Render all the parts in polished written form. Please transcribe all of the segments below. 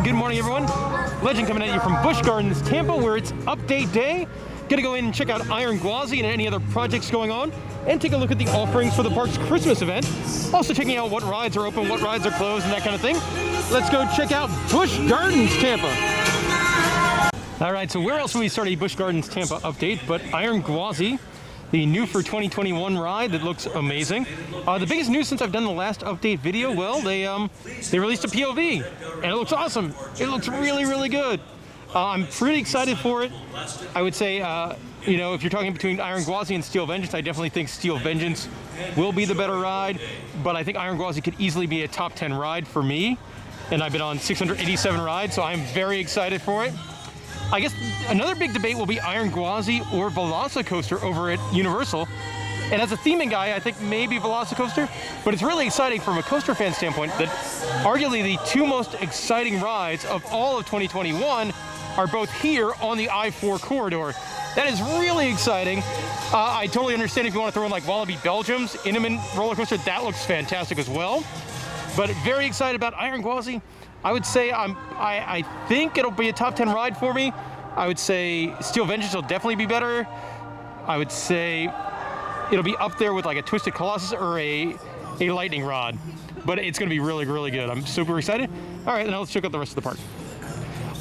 Good morning, everyone. Legend coming at you from Busch Gardens Tampa, where it's update day. Gonna go in and check out Iron Gwazi and any other projects going on, and take a look at the offerings for the park's Christmas event. Also checking out what rides are open, what rides are closed, and that kind of thing. Let's go check out Busch Gardens Tampa. All right, so where else will we start a Busch Gardens Tampa update but Iron Gwazi, the new for 2021 ride that looks amazing. The biggest news since I've done the last update video, well, they released a POV, and it looks awesome. It looks really, really good. I'm pretty excited for it. I would say, you know, if you're talking between Iron Gwazi and Steel Vengeance, I definitely think Steel Vengeance will be the better ride, but I think Iron Gwazi could easily be a top 10 ride for me, and I've been on 687 rides, so I'm very excited for it. I guess another big debate will be Iron Gwazi or Velocicoaster over at Universal. And as a theming guy, I think maybe Velocicoaster, but it's really exciting from a coaster fan standpoint that arguably the two most exciting rides of all of 2021 are both here on the I-4 corridor. That is really exciting. I totally understand if you want to throw in like Wallaby Belgium's Intamin roller coaster, that looks fantastic as well. But very excited about Iron Gwazi. I would say I think it'll be a top 10 ride for me. I would say Steel Vengeance will definitely be better. I would say it'll be up there with like a Twisted Colossus or a Lightning Rod. But it's gonna be really, really good. I'm super excited. All right, now let's check out the rest of the park.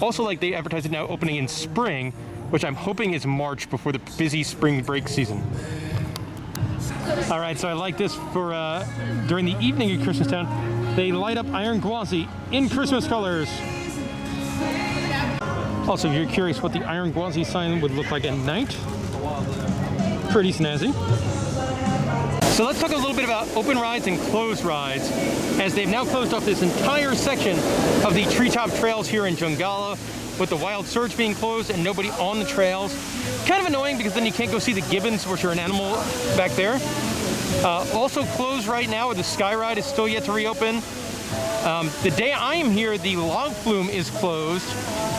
Also, like, they advertised it now opening in spring, which I'm hoping is March before the busy spring break season. All right, so I like this for during the evening at Christmas Town. They light up Iron Gwazi in Christmas colors. Also, if you're curious what the Iron Gwazi sign would look like at night, pretty snazzy. So let's talk a little bit about open rides and closed rides, as they've now closed off this entire section of the treetop trails here in Jungala, with the Wild Surge being closed and nobody on the trails. Kind of annoying because then you can't go see the gibbons, which are an animal back there. Also closed right now, the Sky Ride is still yet to reopen. The day I am here, the Log Flume is closed,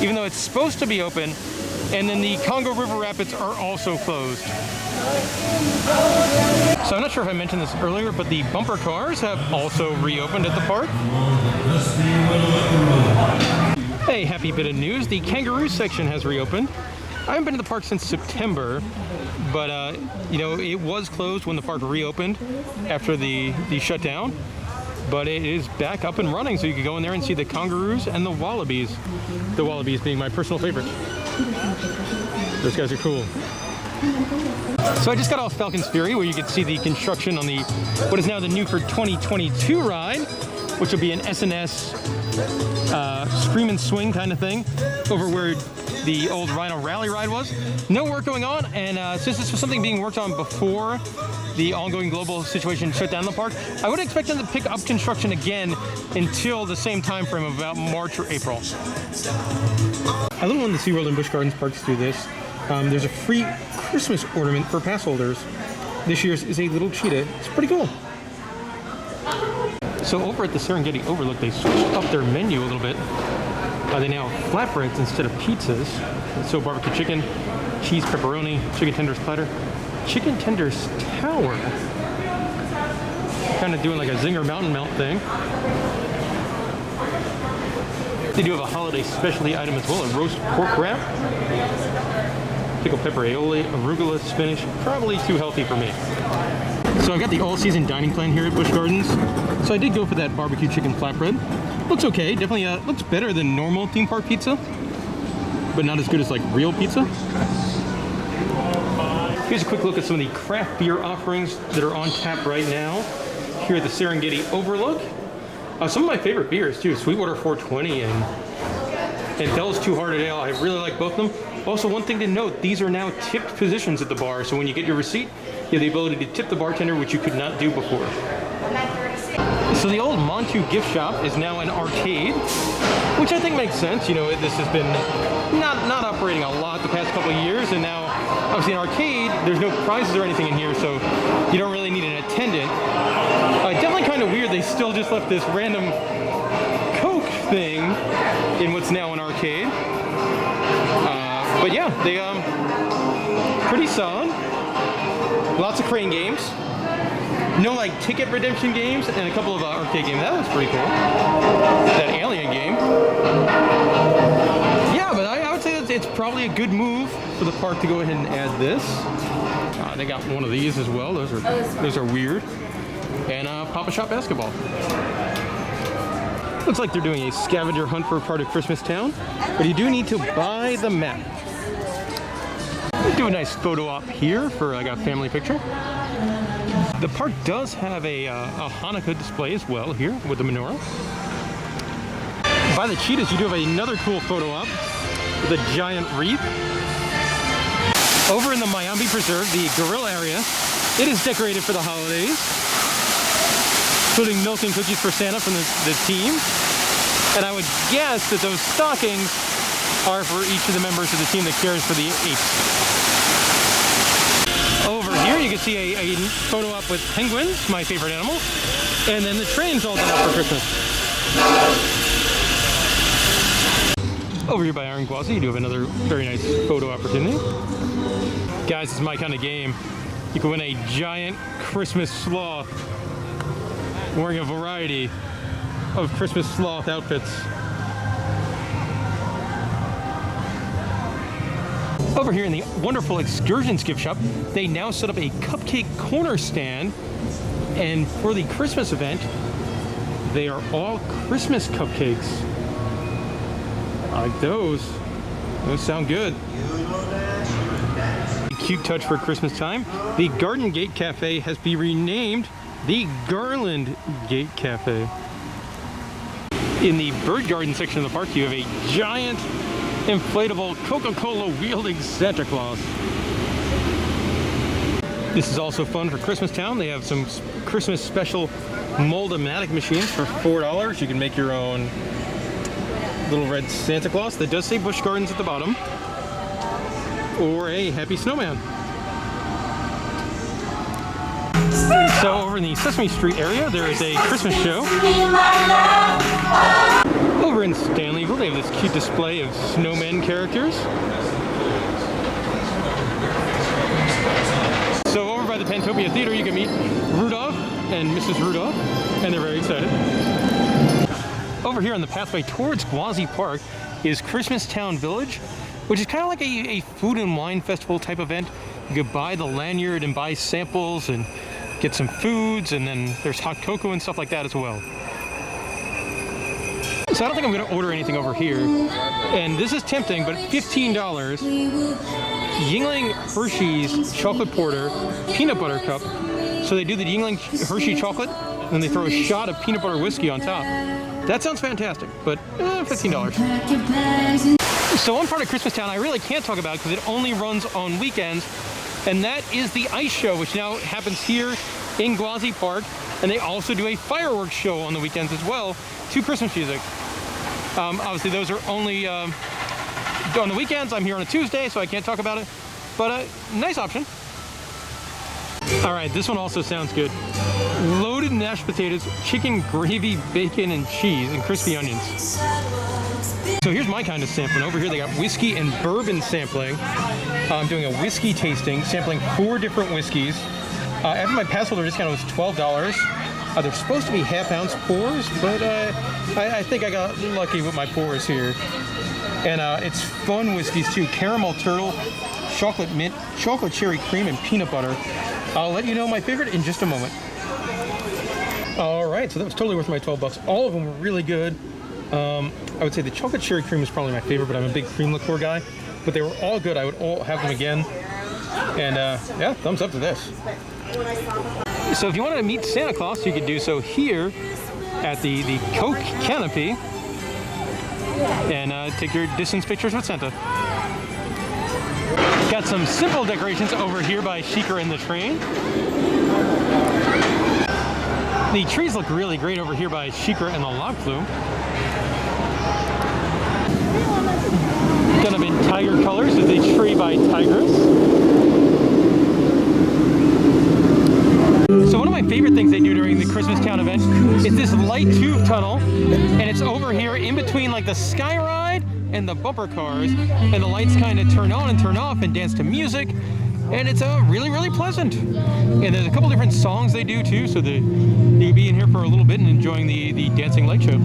even though it's supposed to be open. And then the Congo River Rapids are also closed. So I'm not sure if I mentioned this earlier, but the bumper cars have also reopened at the park. A happy bit of news, the kangaroo section has reopened. I haven't been to the park since September, but you know, it was closed when the park reopened after the shutdown. But it is back up and running, so you can go in there and see the kangaroos and the wallabies. The wallabies being my personal favorite. Those guys are cool. So I just got off Falcon's Fury, where you can see the construction on the what is now the new for 2022 ride, which will be an S&S scream and swing kind of thing over where the old Rhino Rally ride was. No work going on, and since this was something being worked on before the ongoing global situation shut down the park, I would expect them to pick up construction again until the same time frame of about March or April. I love when the SeaWorld and Busch Gardens parks do this. There's a free Christmas ornament for pass holders. This year's is a little cheetah. It's pretty cool. So over at the Serengeti Overlook, they switched up their menu a little bit. They now have flatbreads instead of pizzas. So barbecue chicken, cheese pepperoni, chicken tenders platter, chicken tenders tower. Kind of doing like a Zinger Mountain Melt thing. They do have a holiday specialty item as well, a roast pork wrap, pickled pepper aioli, arugula, spinach. Probably too healthy for me. So I've got the all-season dining plan here at Busch Gardens. So I did go for that barbecue chicken flatbread. Looks okay, definitely looks better than normal theme park pizza, but not as good as like real pizza. Here's a quick look at some of the craft beer offerings that are on tap right now here at the Serengeti Overlook. Some of my favorite beers too, Sweetwater 420 and Bell's Two Hearted Ale. I really like both of them. Also, one thing to note, these are now tipped positions at the bar, so when you get your receipt, you have the ability to tip the bartender, which you could not do before. So the old Montu gift shop is now an arcade, which I think makes sense. You know, this has been not operating a lot the past couple of years, and now obviously an arcade, there's no prizes or anything in here, so you don't really need an attendant. Definitely kind of weird they still just left this random Coke thing in what's now an arcade. But yeah, they pretty solid. Lots of crane games. No like ticket redemption games, and a couple of arcade games. That was pretty cool. That alien game. it's probably a good move for the park to go ahead and add this. They got one of these as well. Those are weird. And Pop-A Shop basketball. Looks like they're doing a scavenger hunt for a part of Christmas Town, but you do need to buy the map. Do a nice photo op here for like a family picture. The park does have a Hanukkah display as well here with the menorah. By the cheetahs, you do have another cool photo op with a giant wreath. Over in the Mayambi Preserve, the gorilla area, it is decorated for the holidays, including milk and cookies for Santa from the team. And I would guess that those stockings are for each of the members of the team that cares for the apes. Over here, you can see a photo op with penguins, my favorite animal, and then the train's all done up for Christmas. Over here by Iron Gwazi, you do have another very nice photo opportunity. Guys, it's my kind of game. You can win a giant Christmas sloth wearing a variety of Christmas sloth outfits. Over here in the wonderful Excursions gift shop, they now set up a cupcake corner stand, and for the Christmas event, they are all Christmas cupcakes. I like those. Those sound good. Cute touch for Christmas time. The Garden Gate Cafe has been renamed the Garland Gate Cafe. In the bird garden section of the park, you have a giant inflatable Coca-Cola wielding Santa Claus. This is also fun for Christmas Town. They have some Christmas special mold-o-matic machines for $4. You can make your own little red Santa Claus that does say Busch Gardens at the bottom, or a happy snowman. So over in the Sesame Street area, there is a Christmas show. Over in Stanleyville, they have this cute display of snowmen characters. So over by the Pantopia Theater, you can meet Rudolph and Mrs. Rudolph, and they're very excited. Over here on the pathway towards Gwazi Park is Christmas Town Village, which is kind of like a food and wine festival type event. You could buy the lanyard and buy samples and get some foods, and then there's hot cocoa and stuff like that as well. So I don't think I'm going to order anything over here. And this is tempting, but $15. Yingling Hershey's Chocolate Porter Peanut Butter Cup. So they do the Yingling Hershey chocolate, and then they throw a shot of peanut butter whiskey on top. That sounds fantastic, but $15. So one part of Christmas Town I really can't talk about because it only runs on weekends, and that is the ice show, which now happens here in Gwazi Park, and they also do a fireworks show on the weekends as well to Christmas music. Obviously those are only on the weekends. I'm here on a Tuesday, so I can't talk about it, but nice option. All right, this one also sounds good. Loaded mashed potatoes, chicken gravy, bacon, and cheese, and crispy onions. So here's my kind of sampling. Over here they got whiskey and bourbon sampling. I'm doing a whiskey tasting, sampling 4 different whiskeys. After my pass holder discount, it was $12. They're supposed to be half-ounce pours, but I think I got lucky with my pours here. And it's fun whiskeys too. Caramel turtle, chocolate mint, chocolate cherry cream, and peanut butter. I'll let you know my favorite in just a moment. All right, so that was totally worth my $12. All of them were really good. I would say the chocolate cherry cream is probably my favorite, but I'm a big cream liqueur guy. But they were all good. I would all have them again. And yeah, thumbs up to this. So if you wanted to meet Santa Claus, you could do so here at the Coke Canopy and take your distance pictures with Santa. Got some simple decorations over here by Sheikah and the Train. The trees look really great over here by Sheikah and the Log Flume. Kind of in tiger colors is a tree by Tigers. So one of my favorite things they do during the Christmas Town event is this light tube tunnel, and it's over here in between like the Sky Ride and the bumper cars, and the lights kind of turn on and turn off and dance to music, and it's really, really pleasant. And there's a couple different songs they do too, so you can be in here for a little bit and enjoying the dancing light show.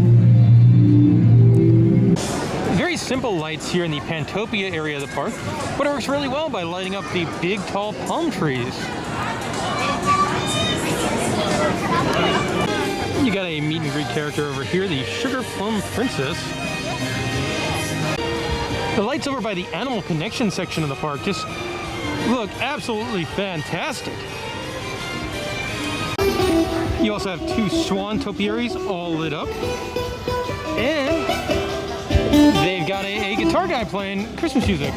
Very simple lights here in the Pantopia area of the park, but it works really well by lighting up the big, tall palm trees. You got a meet and greet character over here, the Sugar Plum Princess. The lights over by the Animal Connection section of the park just look absolutely fantastic. You also have two swan topiaries all lit up. And they've got a guitar guy playing Christmas music.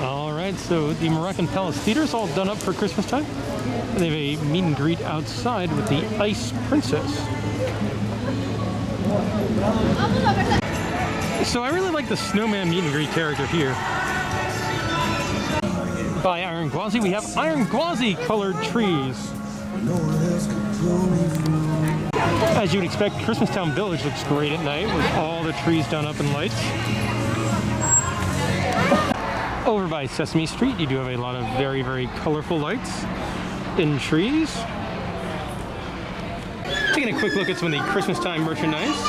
All right, so the Moroccan Palace Theater is all done up for Christmas time. They have a meet and greet outside with the Ice Princess. So I really like the snowman meet and greet character here. By Iron Gwazi, we have Iron Gwazi colored trees. As you would expect, Christmastown Village looks great at night with all the trees done up in lights. Over by Sesame Street, you do have a lot of very, very colorful lights in trees. Taking a quick look at some of the Christmas time merchandise.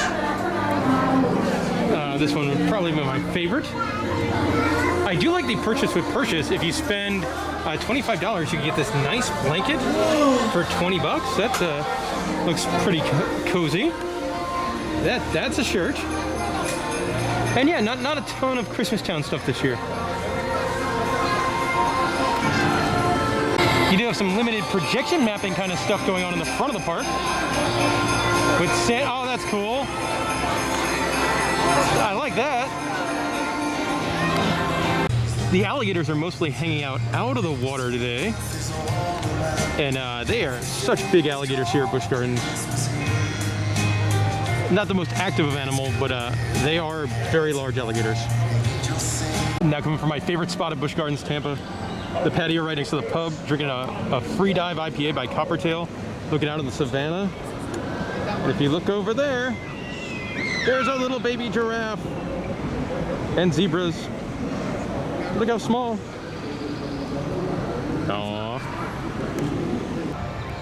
This one would probably be my favorite. I do like the purchase with purchase. If you spend $25, you can get this nice blanket for 20 bucks. That looks pretty cozy. That's a shirt. And yeah, not a ton of Christmastown stuff this year. You do have some limited projection mapping kind of stuff going on in the front of the park. With oh, that's cool. I like that. The alligators are mostly hanging out of the water today. And they are such big alligators here at Busch Gardens. Not the most active of animals, but they are very large alligators. Now coming from my favorite spot at Busch Gardens Tampa, the patio right next to the pub, drinking a free dive IPA by Coppertail, looking out on the savannah. And if you look over there, there's a little baby giraffe and zebras. Look how small. Aww.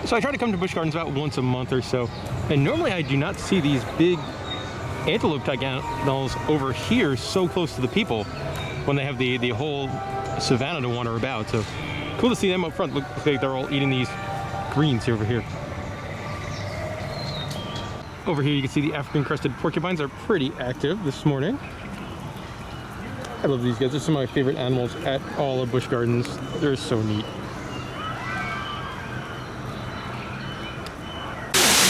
So I try to come to Busch Gardens about once a month or so, and normally I do not see these big antelope-type animals over here so close to the people when they have the whole savannah to wander about. So cool to see them up front. Look like they're all eating these greens over here. Over here you can see the African crested porcupines are pretty active this morning. I love these guys. They're some of my favorite animals at all of Busch Gardens. They're so neat.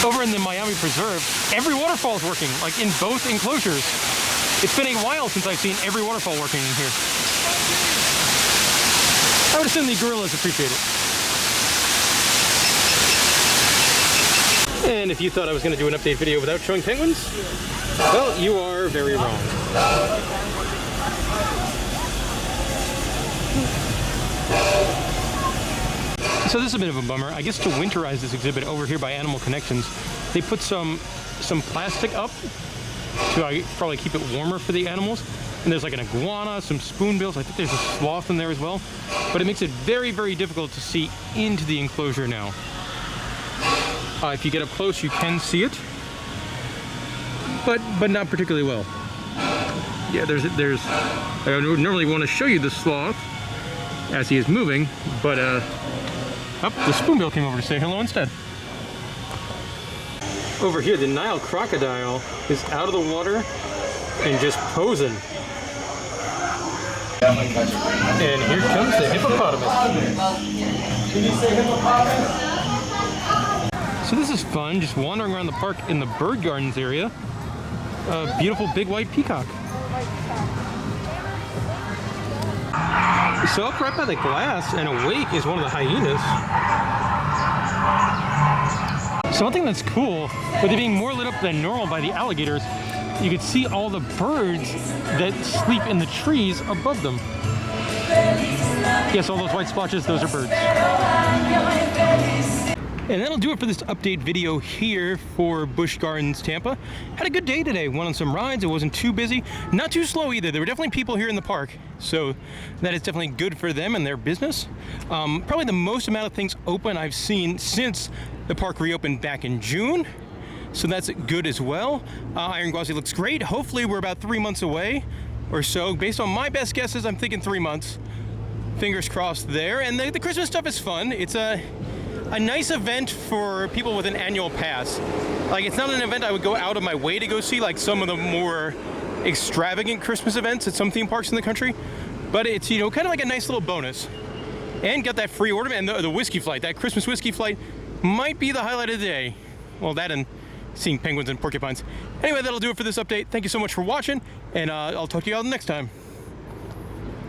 Over in the Miami Preserve, every waterfall is working, like in both enclosures. It's been a while since I've seen every waterfall working in here. I would assume the gorillas appreciate it. And if you thought I was going to do an update video without showing penguins, well, you are very wrong. So this is a bit of a bummer. I guess to winterize this exhibit over here by Animal Connections, they put some plastic up to probably keep it warmer for the animals. And there's like an iguana, some spoonbills. I think there's a sloth in there as well. But it makes it very, very difficult to see into the enclosure now. If you get up close, you can see it, but not particularly well. Yeah, there's. I would normally want to show you the sloth as he is moving, but the spoonbill came over to say hello instead. Over here, the Nile crocodile is out of the water and just posing. And here comes the hippopotamus. Did you say hippopotamus? So this is fun, just wandering around the park in the bird gardens area. A beautiful big white peacock. So up right by the glass and awake is one of the hyenas. So one thing that's cool, with it being more lit up than normal by the alligators, you can see all the birds that sleep in the trees above them. Yes, all those white splotches, those are birds. And that'll do it for this update video here for Busch Gardens Tampa. Had a good day today. Went on some rides. It wasn't too busy. Not too slow either. There were definitely people here in the park. So that is definitely good for them and their business. Probably the most amount of things open I've seen since the park reopened back in June. so that's good as well. Iron Gwazi looks great. Hopefully we're about 3 months away or so. Based on my best guesses, I'm thinking 3 months. Fingers crossed there. And the Christmas stuff is fun. It's a nice event for people with an annual pass. Like, it's not an event I would go out of my way to go see, like some of the more extravagant Christmas events at some theme parks in the country. But it's, you know, kind of like a nice little bonus. And got that free order, and the whiskey flight, that Christmas whiskey flight might be the highlight of the day. Well, that and seeing penguins and porcupines. Anyway, that'll do it for this update. Thank you so much for watching, and I'll talk to you all next time.